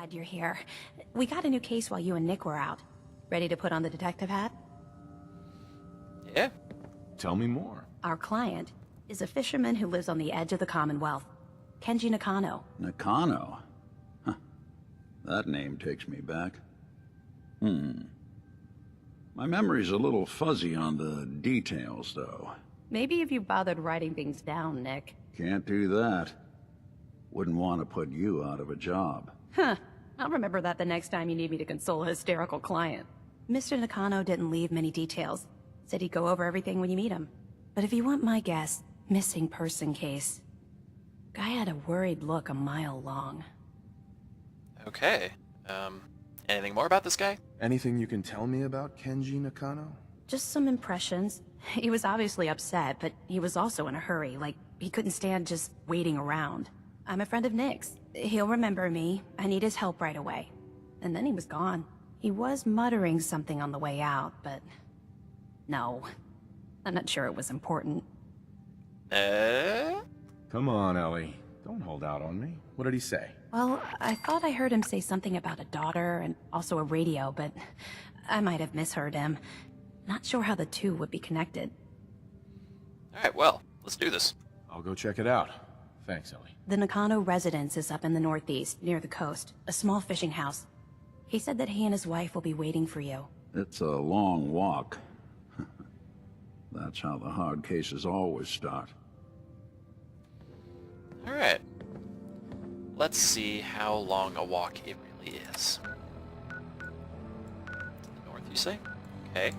Glad you're here. We got a new case while you and Nick were out. Ready to put on the detective hat? Yeah. Tell me more. Our client is a fisherman who lives on the edge of the Commonwealth. Kenji Nakano. Nakano? Huh. That name takes me back. My memory's a little fuzzy on the details, though. Maybe if you bothered writing things down, Nick. Can't do that. Wouldn't want to put you out of a job. Huh. I'll remember that the next time you need me to console a hysterical client. Mr. Nakano didn't leave many details. Said he'd go over everything when you meet him. But if you want my guess, missing person case. Guy had a worried look a mile long. Okay. Anything more about this guy? Anything you can tell me about Kenji Nakano? Just some impressions. He was obviously upset, but he was also in a hurry, like he couldn't stand just waiting around. I'm a friend of Nick's. He'll remember me. I need his help right away. And then he was gone. He was muttering something on the way out, but... no. I'm not sure it was important. Come on, Ellie. Don't hold out on me. What did he say? Well, I thought I heard him say something about a daughter and also a radio, but I might have misheard him. Not sure how the two would be connected. Alright, well, let's do this. I'll go check it out. Thanks, Ellie. The Nakano residence is up in the northeast, near the coast. A small fishing house. He said that he and his wife will be waiting for you. It's a long walk. That's how the hard cases always start. Alright. Let's see how long a walk it really is. To the north, you say? Okay.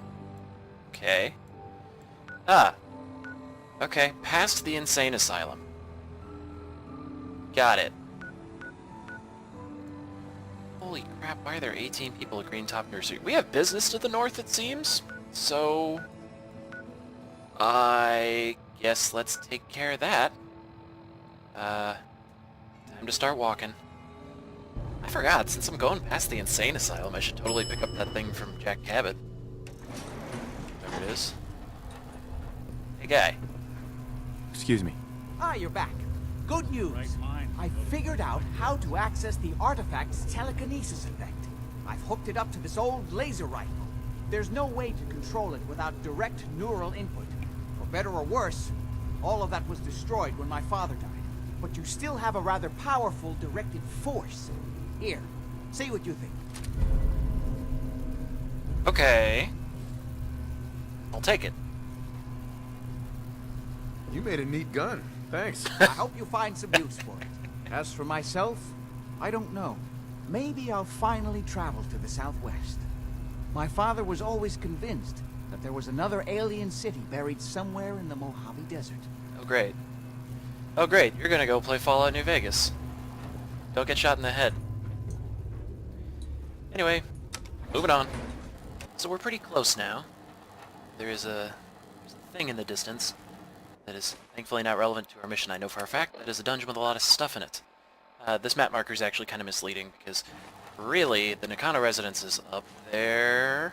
Okay. Ah. Okay, past the insane asylum. Got it. Holy crap, why are there 18 people at Green Top Nursery? We have business to the north, it seems. So... I guess let's take care of that. Time to start walking. I forgot, since I'm going past the insane asylum, I should totally pick up that thing from Jack Cabot. There it is. Hey, guy. Excuse me. Ah, you're back. Good news. I figured out how to access the artifact's telekinesis effect. I've hooked it up to this old laser rifle. There's no way to control it without direct neural input. For better or worse, all of that was destroyed when my father died. But you still have a rather powerful directed force. Here, see what you think. Okay. I'll take it. You made a neat gun. Thanks. I hope you find some use for it. As for myself, I don't know. Maybe I'll finally travel to the southwest. My father was always convinced that there was another alien city buried somewhere in the Mojave Desert. Oh, great. Oh, great. You're gonna go play Fallout New Vegas. Don't get shot in the head. Anyway, moving on. So we're pretty close now. There's a thing in the distance that is thankfully not relevant to our mission. I know for a fact that is a dungeon with a lot of stuff in it. This map marker is actually kind of misleading because really the Nakano residence is up there,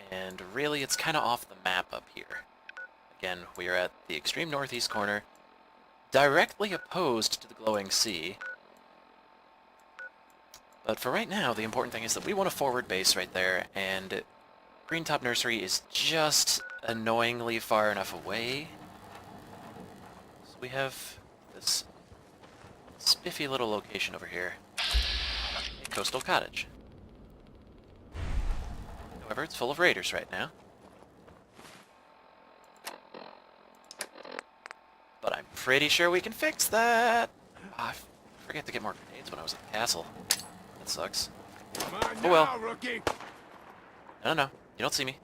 and really it's kind of off the map up here. Again, we are at the extreme northeast corner, directly opposed to the glowing sea. But for right now, the important thing is that we want a forward base right there, and Green Top Nursery is just annoyingly far enough away. So we have this spiffy little location over here, a coastal cottage. However, it's full of raiders right now. But I'm pretty sure we can fix that. I forget to get more grenades when I was at the castle. That sucks. Oh well. No, no, you don't see me.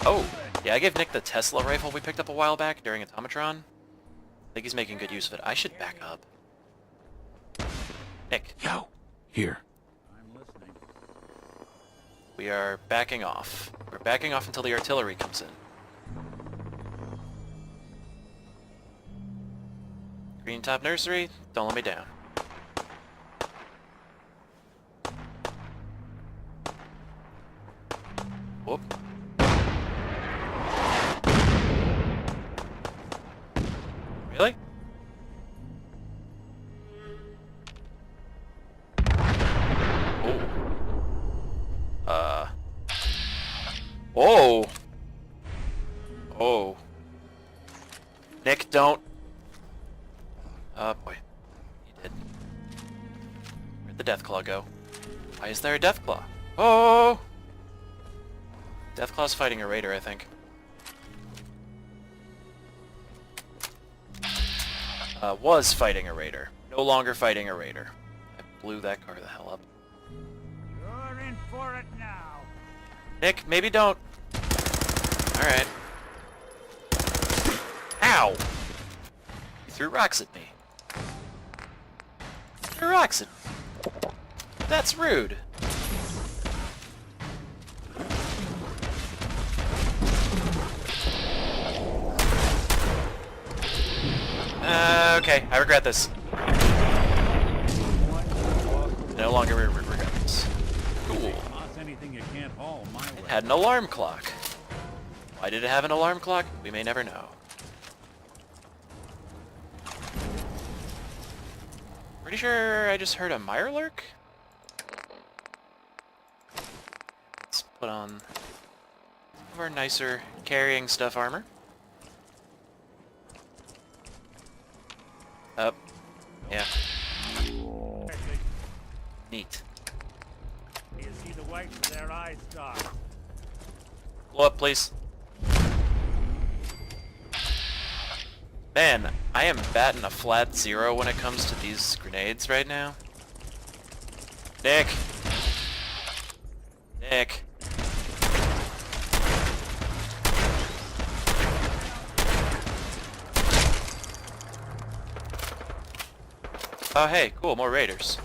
Oh, yeah, I gave Nick the Tesla rifle we picked up a while back during Automatron. I think he's making good use of it. I should back up. Nick. Yo, here. We are backing off. We're backing off until the artillery comes in. Green Top Nursery, don't let me down. Whoop. Really? Oh boy. He did. Where'd the Deathclaw go? Why is there a Deathclaw? Oh! Deathclaw's fighting a raider, I think. Was fighting a raider. No longer fighting a raider. I blew that car the hell up. You're in for it now. Nick, maybe don't. Alright. Ow! He threw rocks at me. Threw rocks at me. That's rude. Okay, I regret this. No longer regret this. Cool. It had an alarm clock. Why did it have an alarm clock? We may never know. Pretty sure I just heard a Mirelurk? Let's put on some of our nicer carrying stuff armor. Up. Yeah. Neat. You see the whites of their eyes dark. Blow up, please. Man, I am batting a flat 0 when it comes to these grenades right now. Nick! Nick! Oh hey, cool, more raiders.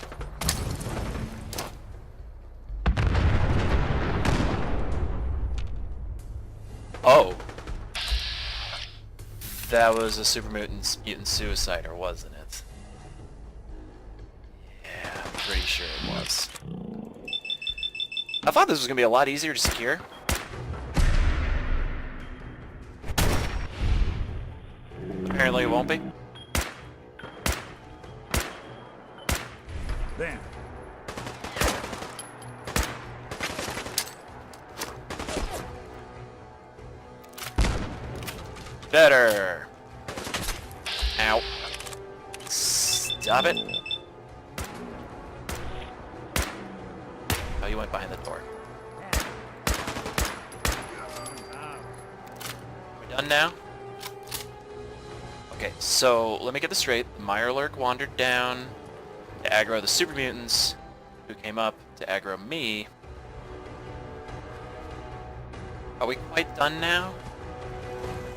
Oh. That was a super mutant suicide, or wasn't it? Yeah, I'm pretty sure it was. I thought this was gonna be a lot easier to secure. Apparently it won't be. Then. Better. Ow. Stop it. Oh, you went behind the door. We're done now? Okay, so let me get this straight. The Mirelurk wandered down to aggro the super mutants, who came up to aggro me. Are we quite done now?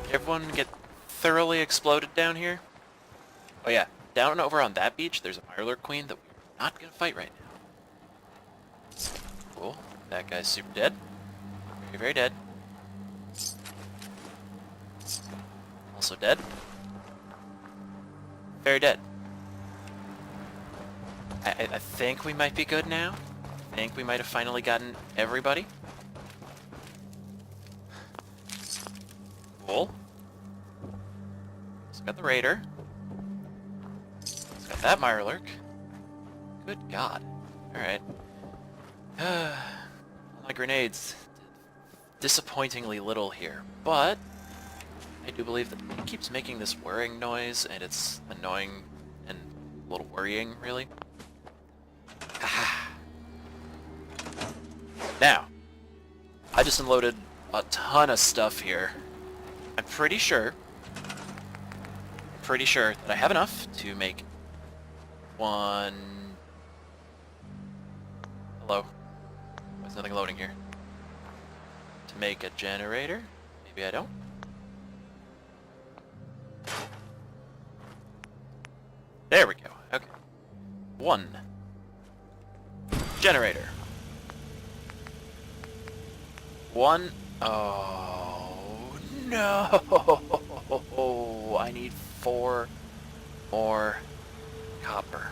Did everyone get thoroughly exploded down here? Oh yeah, down over on that beach, there's a Mirelurk Queen that we're not gonna fight right now. Cool. That guy's super dead. Very, very dead. Also dead. Very dead. I think we might be good now. I think we might have finally gotten everybody. Cool. It's got the raider. It's got that Mirelurk. Good God. Alright. My grenades did disappointingly little here, but I do believe that it keeps making this whirring noise, and it's annoying and a little worrying, really. Now, I just unloaded a ton of stuff here. I'm pretty sure that I have enough to make one... Hello? There's nothing loading here. To make a generator? Maybe I don't. There we go. Okay. One. Generator. One. Oh no! I need 4 more copper.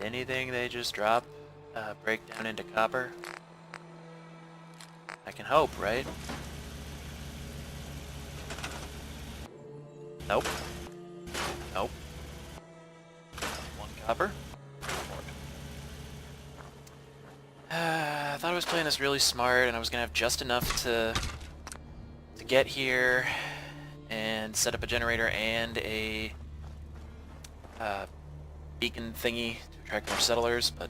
Anything they just drop, break down into copper? I can hope, right? Nope. Nope. 1 copper. I thought I was playing this really smart, and I was gonna have just enough to get here and and set up a generator and a beacon thingy to attract more settlers, but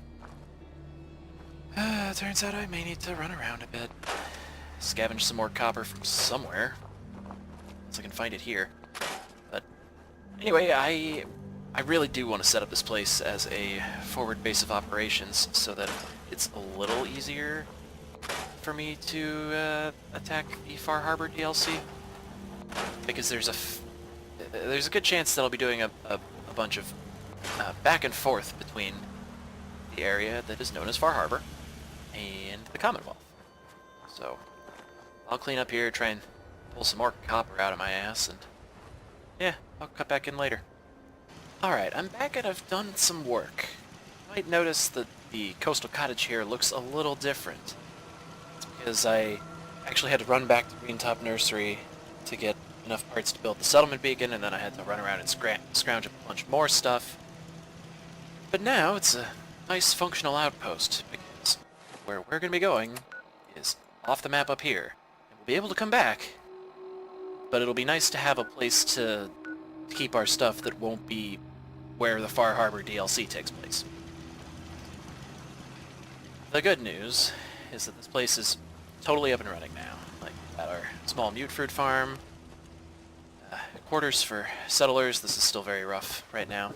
turns out I may need to run around a bit. Scavenge some more copper from somewhere. Unless I can find it here. But anyway, I really do want to set up this place as a forward base of operations so that it's a little easier for me to attack the Far Harbor DLC. Because there's a good chance that I'll be doing a bunch of back and forth between the area that is known as Far Harbor and the Commonwealth. So I'll clean up here, try and pull some more copper out of my ass, and yeah, I'll cut back in later. Alright, I'm back and I've done some work. You might notice that the coastal cottage here looks a little different. It's because I actually had to run back to Greentop Nursery to get enough parts to build the settlement beacon, and then I had to run around and scrounge up a bunch more stuff. But now it's a nice functional outpost, because where we're going to be going is off the map up here. And we'll be able to come back, but it'll be nice to have a place to keep our stuff that won't be where the Far Harbor DLC takes place. The good news is that this place is totally up and running now. Like, we've got our small mute fruit farm, quarters for settlers. This is still very rough right now.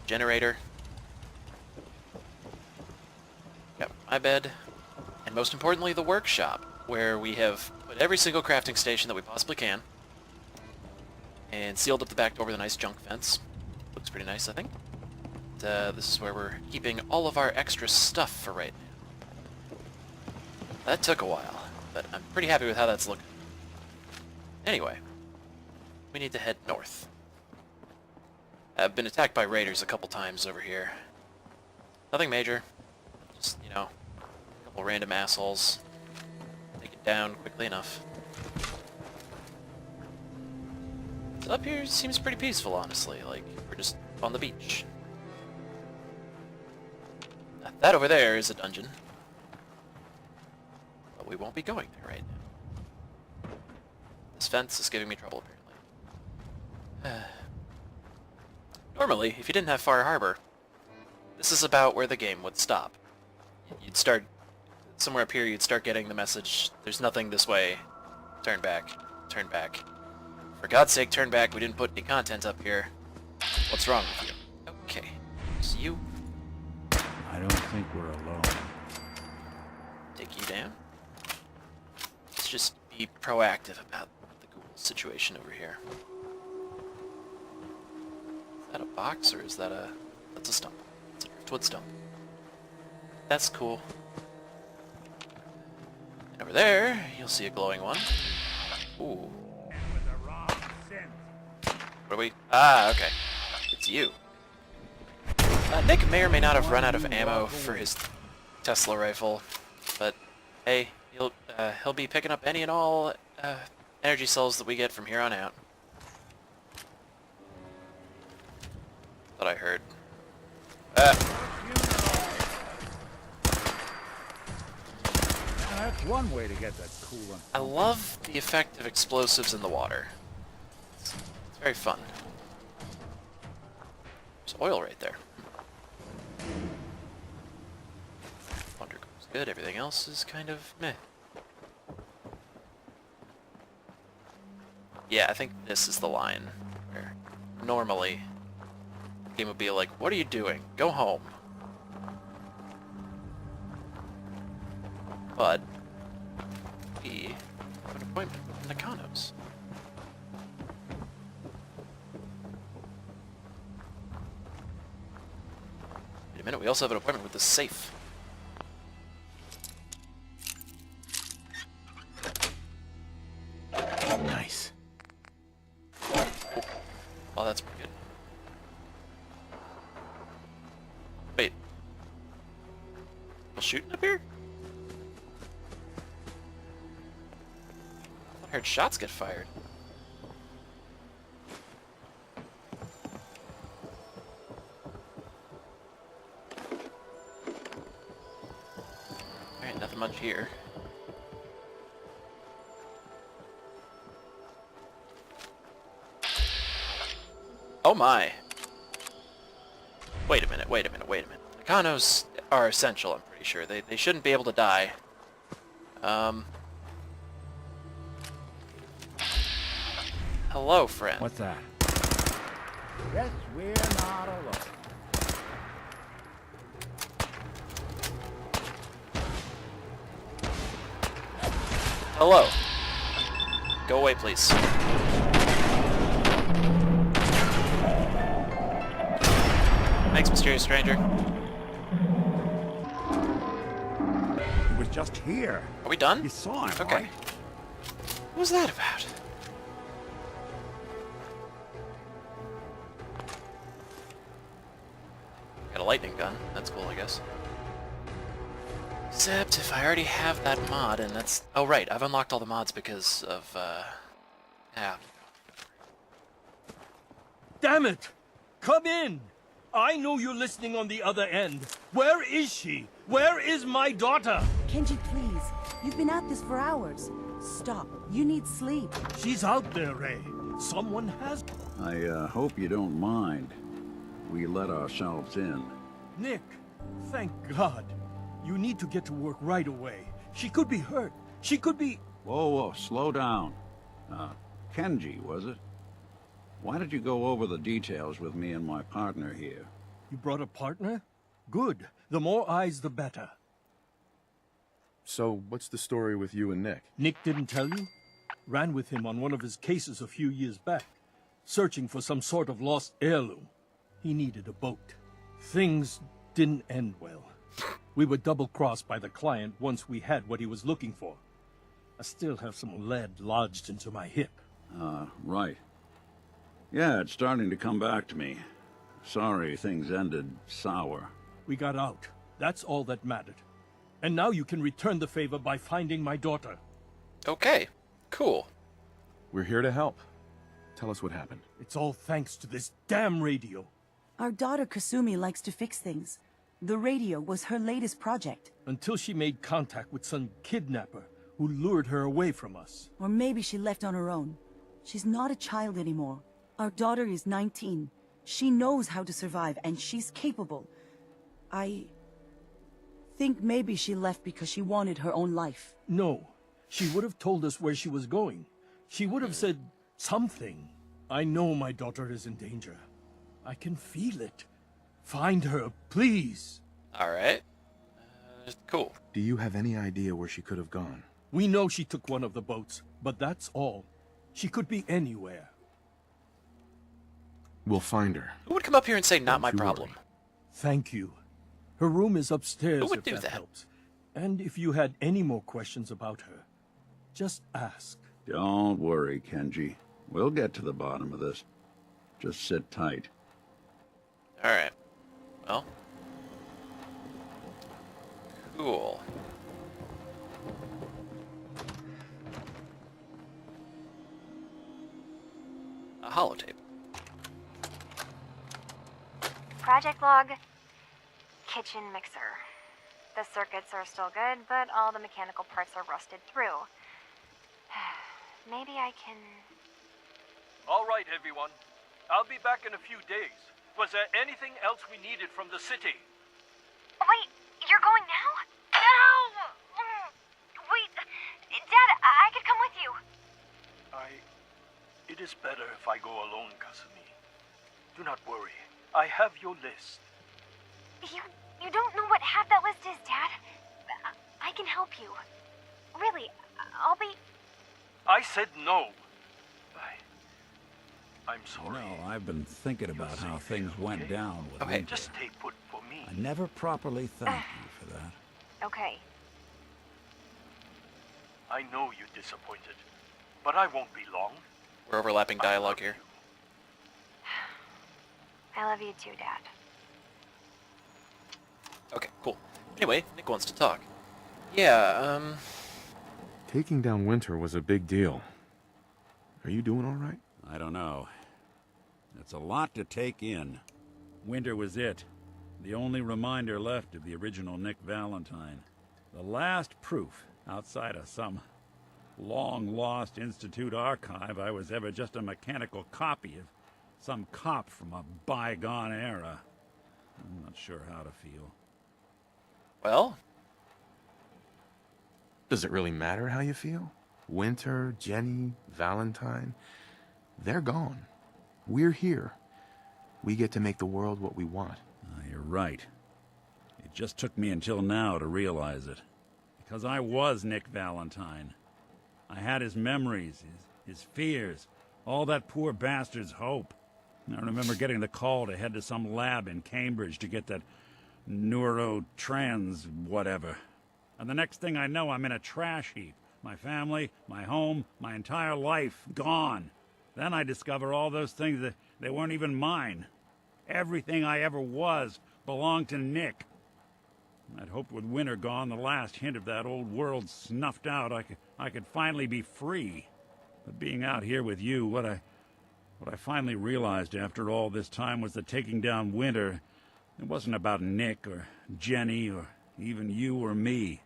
Generator. Got my bed. And most importantly, the workshop, where we have put every single crafting station that we possibly can. And sealed up the back door with a nice junk fence. Looks pretty nice, I think. This is where we're keeping all of our extra stuff for right now. That took a while, but I'm pretty happy with how that's looking. Anyway, we need to head north. I've been attacked by raiders a couple times over here. Nothing major. Just, you know, a couple random assholes. Take it down quickly enough. So up here seems pretty peaceful, honestly. Like, we're just on the beach. That over there is a dungeon. But we won't be going there right now. This fence is giving me trouble, apparently. Normally, if you didn't have Far Harbor, this is about where the game would stop. You'd start... somewhere up here, you'd start getting the message, there's nothing this way. Turn back. Turn back. For God's sake, turn back. We didn't put any content up here. What's wrong with you? Okay. It's you. I don't think we're alone. Take you down. Let's just be proactive about the ghoul situation over here. Is that a box, or is that a... that's a stump. It's a driftwood stump. That's cool. And over there, you'll see a glowing one. Ooh. And with the wrong scent. What are we... ah, okay. It's you. Nick may or may not have run out of ammo for his Tesla rifle, but hey, he'll be picking up any and all energy cells that we get from here on out. Thought I heard. That's one way to get that cool one. I love the effect of explosives in the water. It's very fun. There's oil right there. Wonder goes good, everything else is kind of meh. Yeah, I think this is the line where normally the game would be like, what are you doing? Go home. But we have an appointment with the Nakanos. Wait a minute, we also have an appointment with the safe. Nice. Oh, that's pretty good. Wait. People shooting up here? I heard shots get fired. Alright, nothing much here. Oh my. Wait a minute, wait a minute, wait a minute. Mechanos are essential, I'm pretty sure. They shouldn't be able to die. Hello, friend. What's that? Guess we're not alone. Hello. Go away, please. Thanks, mysterious stranger. He was just here. Are we done? You saw him, Okay. right? What was that about? Got a lightning gun. That's cool, I guess. Except if I already have that mod, and that's... Oh, right. I've unlocked all the mods because of, yeah. Damn it! Come in! I know you're listening on the other end. Where is she? Where is my daughter? Kenji, please. You've been at this for hours. Stop. You need sleep. She's out there, Ray. Someone has... I hope you don't mind. We let ourselves in. Nick, thank God. You need to get to work right away. She could be hurt. She could be... Whoa, slow down. Kenji, was it? Why did you go over the details with me and my partner here? You brought a partner? Good. The more eyes, the better. So, what's the story with you and Nick? Nick didn't tell you? Ran with him on one of his cases a few years back, searching for some sort of lost heirloom. He needed a boat. Things didn't end well. We were double-crossed by the client once we had what he was looking for. I still have some lead lodged into my hip. Right. Yeah, it's starting to come back to me. Sorry things ended sour. We got out. That's all that mattered. And now you can return the favor by finding my daughter. Okay. Cool. We're here to help. Tell us what happened. It's all thanks to this damn radio. Our daughter Kasumi likes to fix things. The radio was her latest project. Until she made contact with some kidnapper who lured her away from us. Or maybe she left on her own. She's not a child anymore. Our daughter is 19. She knows how to survive, and she's capable. I think maybe she left because she wanted her own life. No. She would have told us where she was going. She would have said something. I know my daughter is in danger. I can feel it. Find her, please. Alright. Cool. Do you have any idea where she could have gone? We know she took one of the boats, but that's all. She could be anywhere. We'll find her. Who would come up here and say, not my Don't you problem? worry. Thank you. Her room is upstairs. Who would if do that that? helps. And if you had any more questions about her, just ask. Don't worry, Kenji. We'll get to the bottom of this. Just sit tight. Alright. Well. Cool. A holotape. Project log. Kitchen mixer. The circuits are still good, but all the mechanical parts are rusted through. Maybe I can... All right, everyone. I'll be back in a few days. Was there anything else we needed from the city? Wait, you're going now? No! Wait, Dad, I could come with you. It is better if I go alone, Kasumi. Do not worry. I have your list. You don't know what half that list is, Dad. I can help you. Really, I'll be... I said no. I'm sorry. No, I've been thinking about how things went down with Okay. Winter. Just stay put for me. I never properly thanked you for that. Okay. I know you're disappointed, but I won't be long. We're overlapping dialogue here. I love you too, Dad. Okay, cool. Anyway, Nick wants to talk. Yeah, Taking down Winter was a big deal. Are you doing all right? I don't know. It's a lot to take in. Winter was it. The only reminder left of the original Nick Valentine. The last proof, outside of some long-lost Institute archive, I was ever just a mechanical copy of some cop from a bygone era. I'm not sure how to feel. Well, Does it really matter how you feel? Winter, Jenny, Valentine, they're gone. We're here. We get to make the world what we want. You're right. It just took me until now to realize it. Because I was Nick Valentine. I had his memories, his fears, all that poor bastard's hope. I remember getting the call to head to some lab in Cambridge to get that neurotrans whatever. And the next thing I know, I'm in a trash heap. My family, my home, my entire life, gone. Then I discover all those things that they weren't even mine. Everything I ever was belonged to Nick. I'd hoped with winter gone, the last hint of that old world snuffed out, I could finally be free. But being out here with you, what I finally realized after all this time was that taking down winter, it wasn't about Nick or Jenny or even you or me.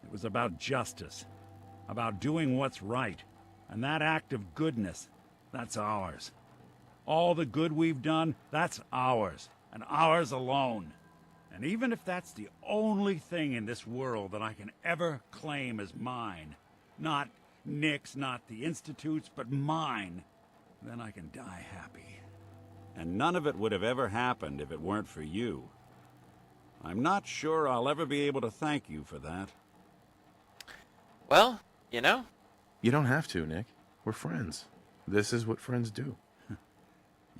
It was about justice, about doing what's right. And that act of goodness, that's ours. All the good we've done, that's ours, and ours alone. And even if that's the only thing in this world that I can ever claim as mine, not Nick's, not the Institute's, but mine, then I can die happy. And none of it would have ever happened if it weren't for you. I'm not sure I'll ever be able to thank you for that. well, you know, You don't have to, Nick. We're friends. This is what friends do.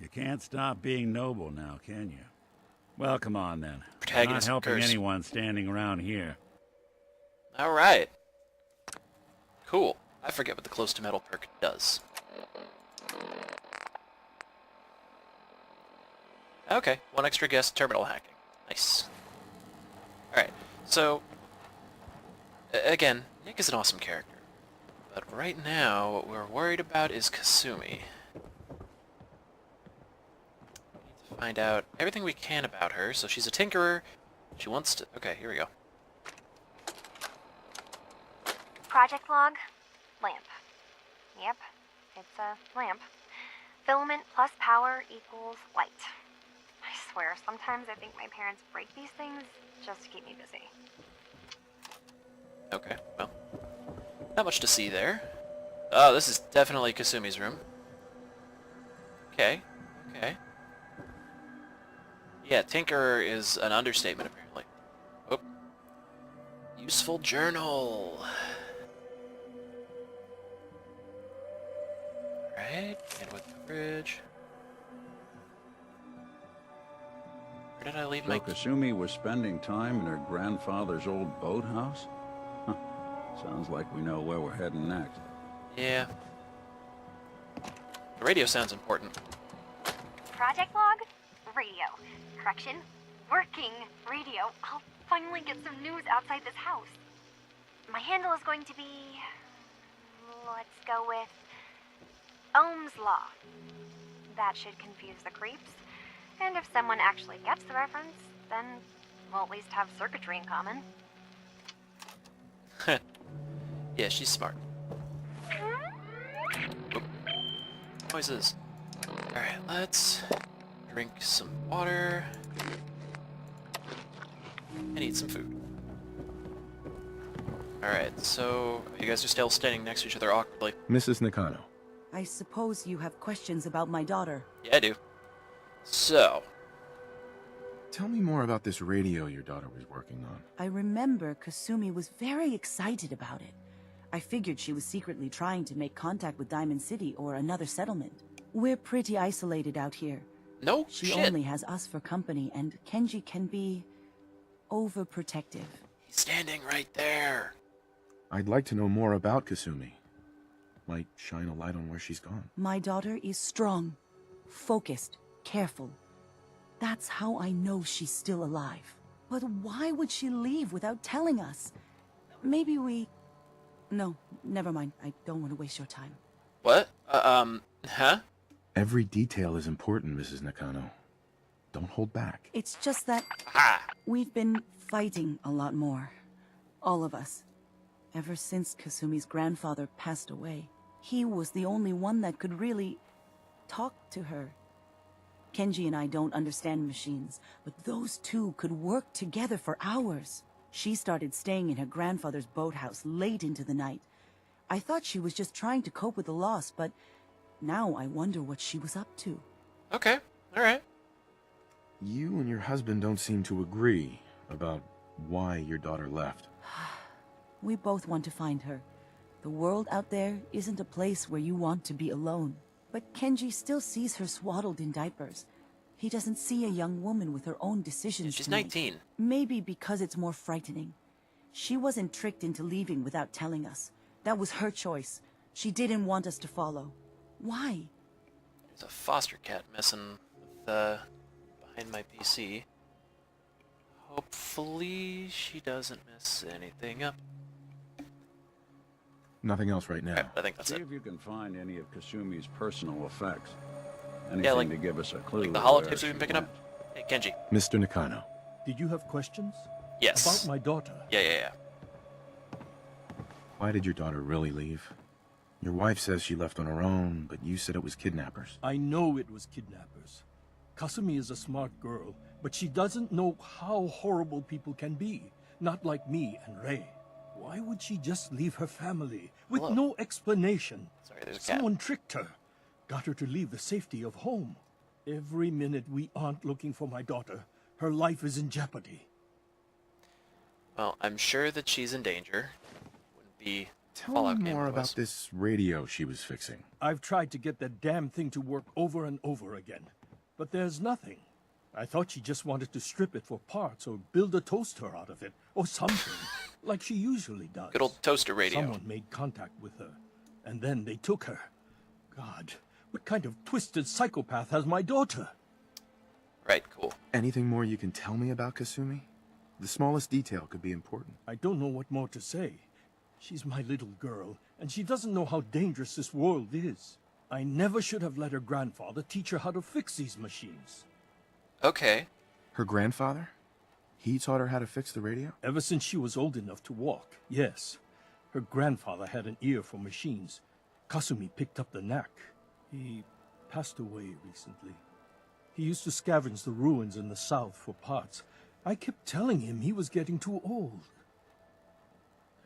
You can't stop being noble now, can you? Well, come on then. I'm not Protagonist helping curse. anyone standing around here. all right. Cool. I forget what the close to metal perk does. Okay, 1 extra guess terminal hacking. Nice. Alright, so again, Nick is an awesome character. But right now, what we're worried about is Kasumi. We need to find out everything we can about her. So she's a tinkerer. She wants to... Okay, here we go. Project log, lamp. Yep, it's a lamp. Filament plus power equals light. I swear, sometimes I think my parents break these things just to keep me busy. Okay, well, not much to see there. Oh, this is definitely Kasumi's room. Okay, okay. Yeah, Tinkerer is an understatement, apparently. Oh. Useful journal. Alright, and with coverage. Where did I leave So my... Kasumi was spending time in her grandfather's old boathouse? Huh. Sounds like we know where we're heading next. Yeah. The radio sounds important. Project log, radio. Correction, working radio. I'll finally get some news outside this house. My handle is going to be... let's go with... Ohm's Law. That should confuse the creeps. And if someone actually gets the reference, then we'll at least have circuitry in common. Yeah, she's smart. Oop. Noises. Alright, let's drink some water. And eat some food. Alright, so you guys are still standing next to each other awkwardly. Mrs. Nakano. I suppose you have questions about my daughter. Yeah, I do. So, Tell me more about this radio your daughter was working on. I remember Kasumi was very excited about it. I figured she was secretly trying to make contact with Diamond City or another settlement. We're pretty isolated out here. no She shit. only has us for company, and Kenji can be... overprotective. He's standing right there. I'd like to know more about Kasumi. Might shine a light on where she's gone. My daughter is strong, focused, careful. That's how I know she's still alive. But why would she leave without telling us? Maybe we... No, never mind. I don't want to waste your time. What? Huh? Every detail is important, Mrs. Nakano. Don't hold back. It's just that Ha! we've been fighting a lot more. All of us. Ever since Kasumi's grandfather passed away. He was the only one that could really talk to her. Kenji and I don't understand machines, but those two could work together for hours. She started staying in her grandfather's boathouse late into the night. I thought she was just trying to cope with the loss, but now I wonder what she was up to. Okay, alright. You and your husband don't seem to agree about why your daughter left. We both want to find her. The world out there isn't a place where you want to be alone. But Kenji still sees her swaddled in diapers. He doesn't see a young woman with her own decisions She's to make. 19. Maybe because it's more frightening. She wasn't tricked into leaving without telling us. That was her choice. She didn't want us to follow. Why? There's a foster cat messing with, behind my PC. Hopefully she doesn't mess anything up. Nothing else right now. Okay, I think that's See it. if you can find any of Kasumi's personal effects. Anything Yeah, like, to give us a clue. like the where holotapes we've been she picking up. went. Hey, Kenji. Mr. Nakano. Did you have questions? Yes. About my daughter? Yeah. Why did your daughter really leave? Your wife says she left on her own, but you said it was kidnappers. I know it was kidnappers. Kasumi is a smart girl, but she doesn't know how horrible people can be. Not like me and Ray. Why would she just leave her family with Hello. no explanation? Sorry, there's a cat. Someone tricked her. Got her to leave the safety of home. Every minute we aren't looking for my daughter, her life is in jeopardy. Well, I'm sure that she's in danger. Wouldn't be Tell Fallout me game more otherwise. about this radio she was fixing. I've tried to get that damn thing to work over and over again, but there's nothing. I thought she just wanted to strip it for parts or build a toaster out of it, or something, like she usually does. Good old toaster radio. Someone made contact with her, and then they took her. God, what kind of twisted psychopath has my daughter? Right, cool. Anything more you can tell me about Kasumi? The smallest detail could be important. I don't know what more to say. She's my little girl, and she doesn't know how dangerous this world is. I never should have let her grandfather teach her how to fix these machines. Okay. Her grandfather? He taught her how to fix the radio? Ever since she was old enough to walk, yes. Her grandfather had an ear for machines. Kasumi picked up the knack. He passed away recently. He used to scavenge the ruins in the south for parts. I kept telling him he was getting too old.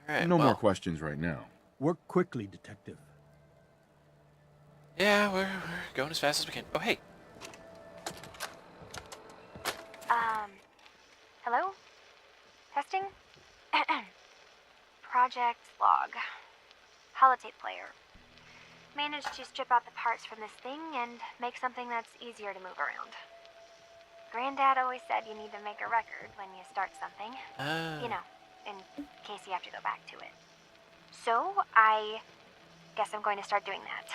Alright, No well, more questions right now. Work quickly, detective. Yeah, we're going as fast as we can. Oh, hey. Hello? Testing? Project log. Holotape player. Managed to strip out the parts from this thing and make something that's easier to move around. Granddad always said you need to make a record when you start something. You know, in case you have to go back to it. So, I guess I'm going to start doing that.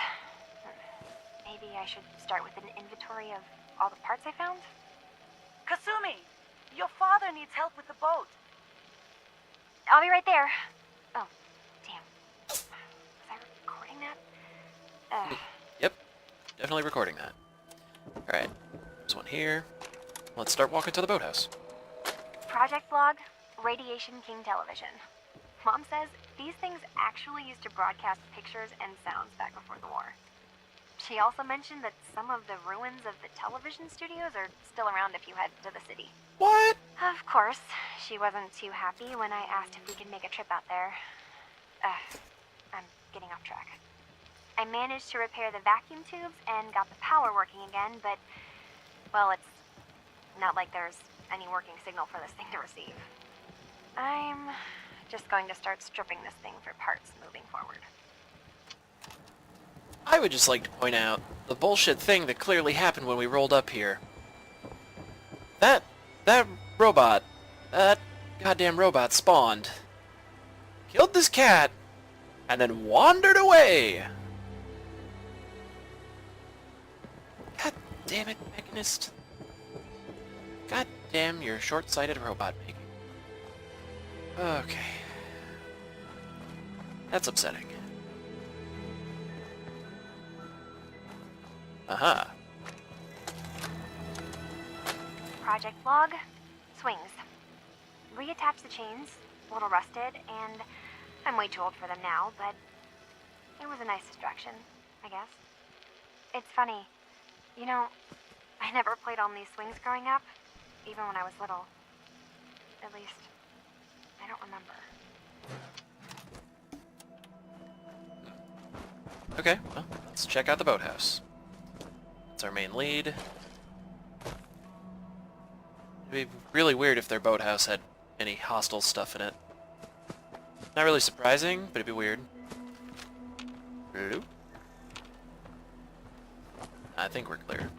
Maybe I should start with an inventory of all the parts I found? Kasumi! Your father needs help with the boat. I'll be right there. Oh, damn. Was I recording that? Yep. Definitely recording that. Alright. There's one here. Let's start walking to the boathouse. Project log, Radiation King Television. Mom says these things actually used to broadcast pictures and sounds back before the war. She also mentioned that some of the ruins of the television studios are still around if you head to the city. What? Of course, she wasn't too happy when I asked if we could make a trip out there. I'm getting off track. I managed to repair the vacuum tubes and got the power working again, but, well, it's not like there's any working signal for this thing to receive. I'm just going to start stripping this thing for parts moving forward. I would just like to point out the bullshit thing that clearly happened when we rolled up here. That robot, that goddamn robot spawned, killed this cat, and then wandered away. God damn it, Mechanist. God damn your short-sighted robot making. Okay. That's upsetting. Aha. Project log, swings. Reattach the chains, a little rusted, and I'm way too old for them now, but it was a nice distraction, I guess. It's funny, you know, I never played on these swings growing up, even when I was little. At least, I don't remember. Okay, well, let's check out the boathouse. That's our main lead. It'd be really weird if their boathouse had any hostile stuff in it. Not really surprising, but it'd be weird. Hello? I think we're clear.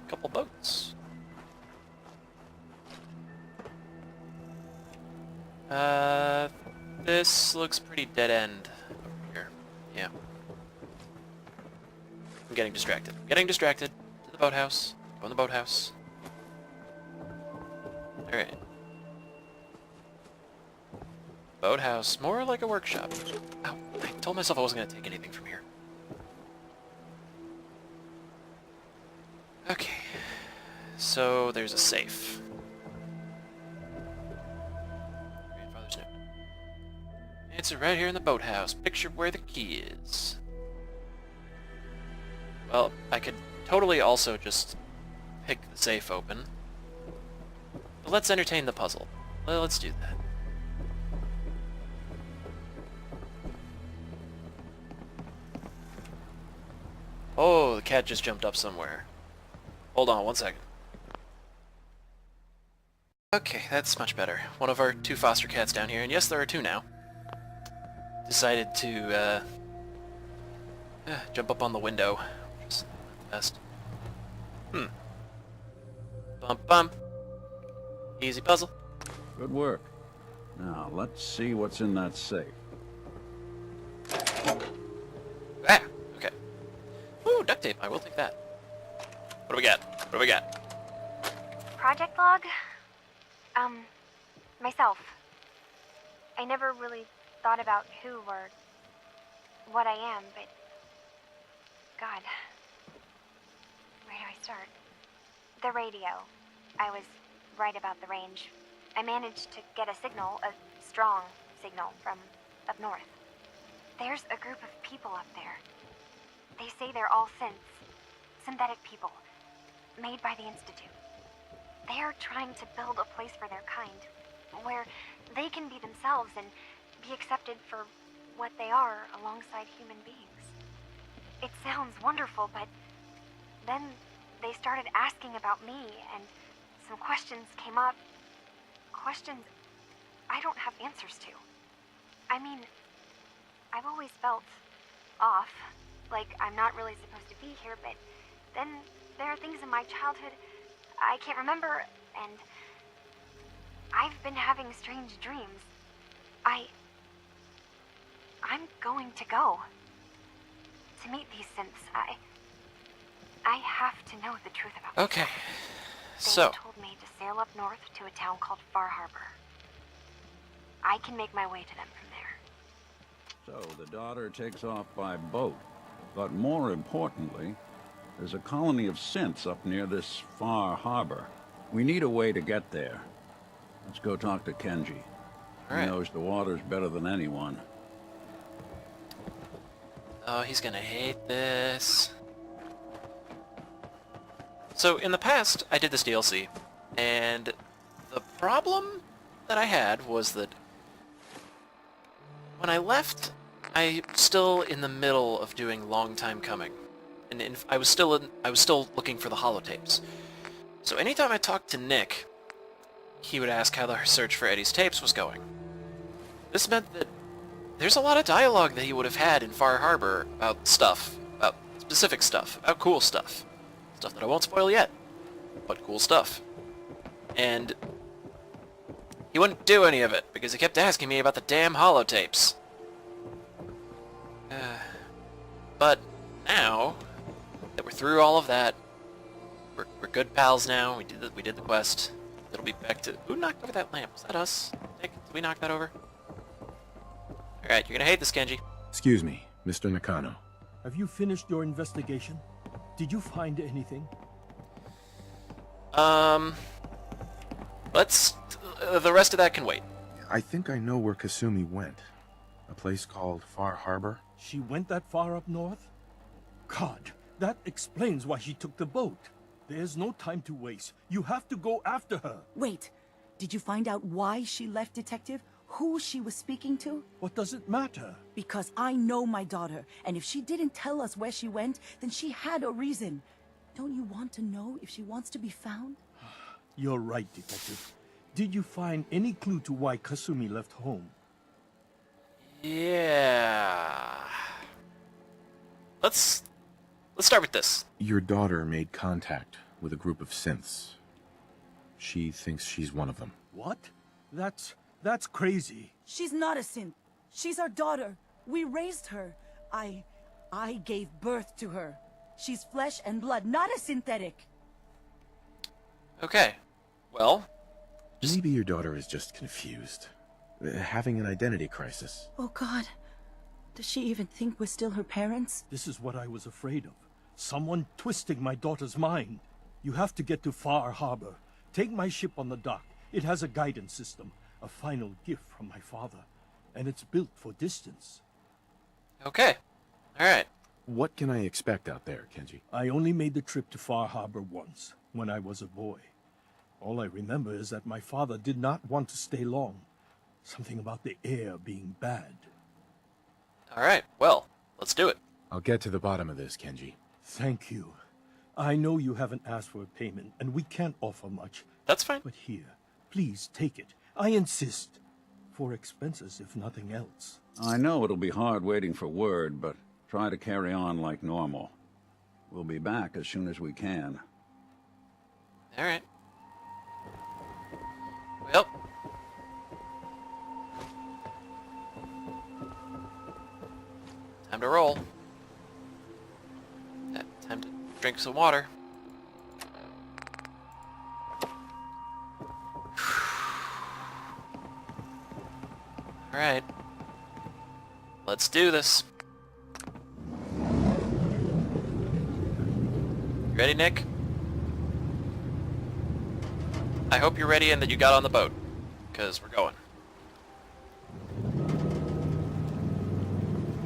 Couple boats. This looks pretty dead end over here. Yeah. I'm getting distracted. Getting distracted. To the boathouse. Go in the boathouse. Alright. Boathouse. More like a workshop. Ow. I told myself I wasn't going to take anything from here. Okay. So, there's a safe. Grandfather's note. It's right here in the boathouse. Picture where the key is. Well, I could totally also just pick the safe open. But let's entertain the puzzle. Well, let's do that. Oh, the cat just jumped up somewhere. Hold on one second. Okay, that's much better. One of our 2 foster cats down here, and yes, there are 2 now, decided to jump up on the window, which is the best. Bump bump. Easy puzzle. Good work. Now, let's see what's in that safe. Ah, okay. Ooh, duct tape. I will take that. What do we got? What do we got? Project log? Myself. I never really thought about who or what I am, but... God. Where do I start? The radio. I was right about the range. I managed to get a signal, a strong signal, from up north. There's a group of people up there. They say they're all synthetic people, made by the Institute. They are trying to build a place for their kind, where they can be themselves and be accepted for what they are alongside human beings. It sounds wonderful, but then they started asking about me, and some questions came up. Questions I don't have answers to. I mean, I've always felt off, like I'm not really supposed to be here, but then there are things in my childhood I can't remember, and I've been having strange dreams. I'm going to go to meet these synths. I have to know the truth about them. Okay. They So, told me to sail up north to a town called Far Harbor. I can make my way to them from there. So, the daughter takes off by boat. But more importantly, there's a colony of synths up near this Far Harbor. We need a way to get there. Let's go talk to Kenji. All right. He knows the waters better than anyone. Oh, he's gonna hate this. So, in the past, I did this DLC, and the problem that I had was that when I left, I was still in the middle of doing Long Time Coming, and I was still looking for the holotapes. So anytime I talked to Nick, he would ask how the search for Eddie's tapes was going. This meant that there's a lot of dialogue that he would have had in Far Harbor about stuff, about specific stuff, about cool stuff. Stuff that I won't spoil yet, but cool stuff. And he wouldn't do any of it, because he kept asking me about the damn holotapes. But now that we're through all of that, we're good pals now. We did the quest. It'll be back to... Who knocked over that lamp? Was that us? Nick, did we knock that over? Alright, you're gonna hate this, Kenji. Excuse me, Mr. Nakano. Have you finished your investigation? Did you find anything? Let's... the rest of that can wait. I think I know where Kasumi went. A place called Far Harbor. She went that far up north? God, That explains why she took the boat. There's no time to waste. You have to go after her. Wait, did you find out why she left, Detective? Who she was speaking to? What does it matter? Because I know my daughter, and if she didn't tell us where she went, then she had a reason. Don't you want to know if she wants to be found? You're right, Detective. Did you find any clue to why Kasumi left home? Yeah. Let's start with this. Your daughter made contact with a group of synths. She thinks she's one of them. What? That's crazy. She's not a synth. She's our daughter. We raised her. I gave birth to her. She's flesh and blood, not a synthetic. Okay. Well, Maybe your daughter is just confused. Having an identity crisis. Oh God. Does she even think we're still her parents? This is what I was afraid of. Someone twisting my daughter's mind. You have to get to Far Harbor. Take my ship on the dock. It has a guidance system. A final gift from my father. And it's built for distance. okay. Alright. What can I expect out there, Kenji? I only made the trip to Far Harbor once, when I was a boy. All I remember is that my father did not want to stay long. Something about the air being bad. Alright, well, let's do it. I'll get to the bottom of this, Kenji. Thank you. I know you haven't asked for a payment, and we can't offer much. That's fine. But here, please take it. I insist. For expenses, if nothing else. I know it'll be hard waiting for word, but try to carry on like normal. We'll be back as soon as we can. Alright. Well. Time to roll. Time to drink some water. Alright. Let's do this. You ready, Nick? I hope you're ready and that you got on the boat, because we're going.